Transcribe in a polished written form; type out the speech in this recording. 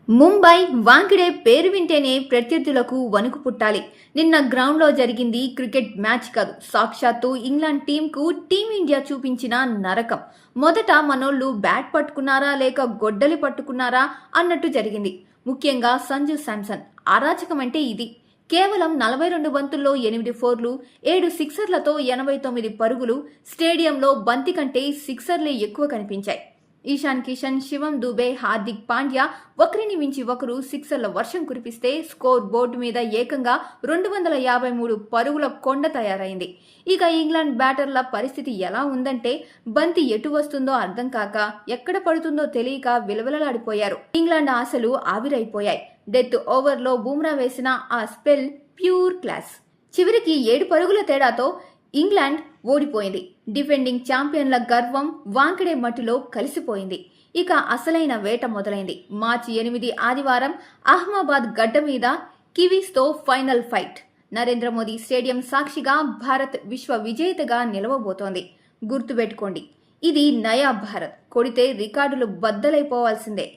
ముంబై వాంఖడే పేరు వింటేనే ప్రత్యర్థులకు వణుకు పుట్టాలి. నిన్న గ్రౌండ్లో జరిగింది క్రికెట్ మ్యాచ్ కాదు, సాక్షాత్తు ఇంగ్లాండ్ టీంకు టీమిండియా చూపించిన నరకం. మొదట మనోళ్లు బ్యాట్ పట్టుకున్నారా లేక గొడ్డలి పట్టుకున్నారా అన్నట్టు జరిగింది. ముఖ్యంగా సంజు శాంసన్ అరాచకం అంటే ఇది. కేవలం 42 బంతుల్లో 8 ఫోర్లు, 7 సిక్సర్లతో 89 పరుగులు. స్టేడియంలో బంతి కంటే సిక్సర్లే ఎక్కువ కనిపించాయి. ఈశాన్ కిషన్, శివం దుబే, హార్దిక్ పాండ్యా ఒకరిని మించి ఒకరు సిక్సర్ల వర్షం కురిపిస్తే స్కోర్ బోర్డు మీద ఏకంగా 253 పరుగుల కొండ తయారైంది. ఇక ఇంగ్లాండ్ బ్యాటర్ల పరిస్థితి ఎలా ఉందంటే బంతి ఎటు వస్తుందో అర్థం కాక, ఎక్కడ పడుతుందో తెలియక విలవిలలాడిపోయారు. ఇంగ్లాండ్ ఆశలు ఆవిరైపోయాయి. డెత్ ఓవర్లో బూమ్రా వేసిన ఆ స్పెల్ ప్యూర్ క్లాస్. చివరికి 7 పరుగుల తేడాతో ఇంగ్లాండ్ ఓడిపోయింది. డిఫెండింగ్ ఛాంపియన్ల గర్వం వాంఖడే మట్టిలో కలిసిపోయింది. ఇక అసలైన వేట మొదలైంది. మార్చి 8 ఆదివారం అహ్మదాబాద్ గడ్డ మీద కివీస్తో final fight. Narendra Modi stadium సాక్షిగా భారత్ విశ్వ విజేతగా నిలవబోతోంది. గుర్తుపెట్టుకోండి, ఇది నయా భారత్. కొడితే రికార్డులు బద్దలైపోవాల్సిందే.